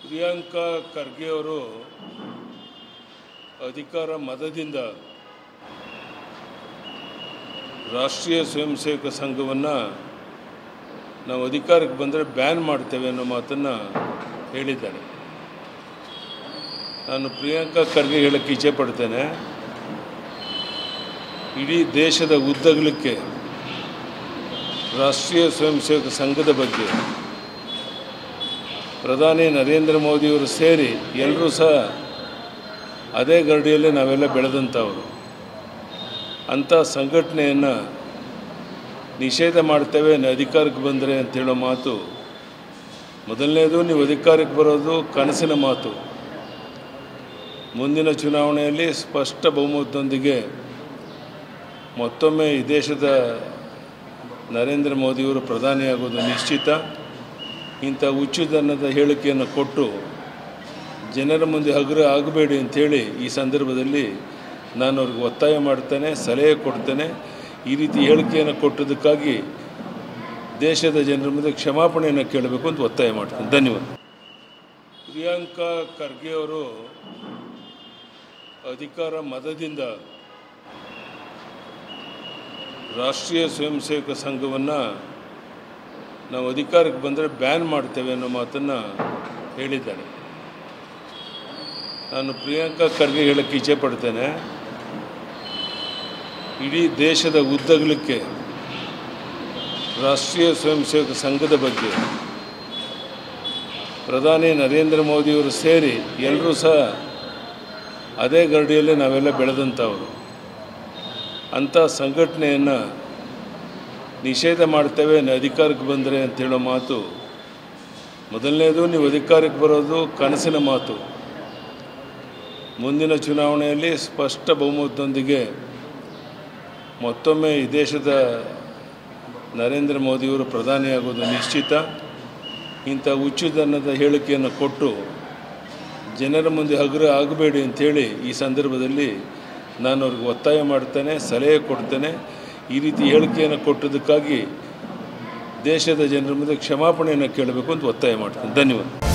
ಪ್ರಿಯಾಂಕಾ ಖರ್ಗೆ ಅವರು ಅಧಿಕಾರ ಮದದಿಂದ ರಾಷ್ಟ್ರೀಯ ಸ್ವಯಂ ಸೇವಕ ಸಂಘವನ್ನು ನಾವು ಅಧಿಕಾರಕ್ಕೆ ಬಂದರೆ ಬ್ಯಾನ್ ಮಾಡ್ತೇವೆ ಅನ್ನೋ ಮಾತನ್ನು ಹೇಳಿದ್ದಾರೆ. ನಾನು ಪ್ರಿಯಾಂಕಾ ಖರ್ಗೆ ಹೇಳಕ್ಕೆ ಇಚ್ಛೆ ಪಡ್ತೇನೆ, ಇಡೀ ದೇಶದ ಉದ್ದಗಲಕ್ಕೆ ರಾಷ್ಟ್ರೀಯ ಸ್ವಯಂ ಸೇವಕ ಸಂಘದ ಬಗ್ಗೆ ಪ್ರಧಾನಿ ನರೇಂದ್ರ ಮೋದಿಯವರು ಸೇರಿ ಎಲ್ಲರೂ ಸಹ ಅದೇ ಗರಡಿಯಲ್ಲಿ ನಾವೆಲ್ಲ ಬೆಳೆದಂಥವರು. ಅಂಥ ಸಂಘಟನೆಯನ್ನು ನಿಷೇಧ ಮಾಡ್ತೇವೆ ಅಧಿಕಾರಕ್ಕೆ ಬಂದರೆ ಅಂತೇಳೋ ಮಾತು ಮೊದಲನೇದು. ನೀವು ಅಧಿಕಾರಕ್ಕೆ ಬರೋದು ಕನಸಿನ ಮಾತು. ಮುಂದಿನ ಚುನಾವಣೆಯಲ್ಲಿ ಸ್ಪಷ್ಟ ಬಹುಮತದೊಂದಿಗೆ ಮತ್ತೊಮ್ಮೆ ಈ ದೇಶದ ನರೇಂದ್ರ ಮೋದಿಯವರು ಪ್ರಧಾನಿಯಾಗೋದು ನಿಶ್ಚಿತ. ಇಂಥ ಹುಚ್ಚುತನದ ಹೇಳಿಕೆಯನ್ನು ಕೊಟ್ಟು ಜನರ ಮುಂದೆ ಹಗುರ ಆಗಬೇಡಿ ಅಂಥೇಳಿ ಈ ಸಂದರ್ಭದಲ್ಲಿ ನಾನು ಅವ್ರಿಗೆ ಒತ್ತಾಯ ಮಾಡ್ತೇನೆ, ಸಲಹೆ ಕೊಡ್ತೇನೆ. ಈ ರೀತಿ ಹೇಳಿಕೆಯನ್ನು ಕೊಟ್ಟದಕ್ಕಾಗಿ ದೇಶದ ಜನರ ಮುಂದೆ ಕ್ಷಮಾಪಣೆಯನ್ನು ಕೇಳಬೇಕು ಅಂತ ಒತ್ತಾಯ ಮಾಡ್ತೇನೆ. ಧನ್ಯವಾದ. ಪ್ರಿಯಾಂಕಾ ಖರ್ಗೆ ಅವರು ಅಧಿಕಾರ ಮದದಿಂದ ರಾಷ್ಟ್ರೀಯ ಸ್ವಯಂ ಸೇವಕ ಸಂಘವನ್ನು ನಾವು ಅಧಿಕಾರಕ್ಕೆ ಬಂದರೆ ಬ್ಯಾನ್ ಮಾಡ್ತೇವೆ ಅನ್ನೋ ಮಾತನ್ನು ಹೇಳಿದ್ದಾರೆ. ನಾನು ಪ್ರಿಯಾಂಕಾ ಖರ್ಗೆ ಹೇಳಕ್ಕೆ ಇಚ್ಛೆ ಪಡ್ತೇನೆ, ಇಡೀ ದೇಶದ ಉದ್ದಗಲಕ್ಕೆ ರಾಷ್ಟ್ರೀಯ ಸ್ವಯಂ ಸೇವಕ ಸಂಘದ ಬಗ್ಗೆ ಪ್ರಧಾನಿ ನರೇಂದ್ರ ಮೋದಿಯವರು ಸೇರಿ ಎಲ್ಲರೂ ಸಹ ಅದೇ ಗರಡಿಯಲ್ಲಿ ನಾವೆಲ್ಲ ಬೆಳೆದಂಥವರು. ಅಂಥ ಸಂಘಟನೆಯನ್ನು ನಿಷೇಧ ಮಾಡ್ತೇವೆ ಅಧಿಕಾರಕ್ಕೆ ಬಂದರೆ ಅಂತೇಳೋ ಮಾತು ಮೊದಲನೇದು. ನೀವು ಅಧಿಕಾರಕ್ಕೆ ಬರೋದು ಕನಸಿನ ಮಾತು. ಮುಂದಿನ ಚುನಾವಣೆಯಲ್ಲಿ ಸ್ಪಷ್ಟ ಬಹುಮತದೊಂದಿಗೆ ಮತ್ತೊಮ್ಮೆ ಈ ದೇಶದ ನರೇಂದ್ರ ಮೋದಿಯವರು ಪ್ರಧಾನಿಯಾಗೋದು ನಿಶ್ಚಿತ. ಇಂಥ ಹುಚ್ಚುತನದ ಹೇಳಿಕೆಯನ್ನು ಕೊಟ್ಟು ಜನರ ಮುಂದೆ ಹಗುರ ಆಗಬೇಡಿ ಅಂಥೇಳಿ ಈ ಸಂದರ್ಭದಲ್ಲಿ ನಾನು ಅವ್ರಿಗೆ ಒತ್ತಾಯ ಮಾಡ್ತೇನೆ, ಸಲಹೆ ಕೊಡ್ತೇನೆ. ಈ ರೀತಿ ಹೇಳಿಕೆಯನ್ನು ಕೊಟ್ಟದಕ್ಕಾಗಿ ದೇಶದ ಜನರ ಮುಂದೆ ಕ್ಷಮಾಪಣೆಯನ್ನು ಕೇಳಬೇಕು ಅಂತ ಒತ್ತಾಯ ಮಾಡ್ತೇನೆ. ಧನ್ಯವಾದ.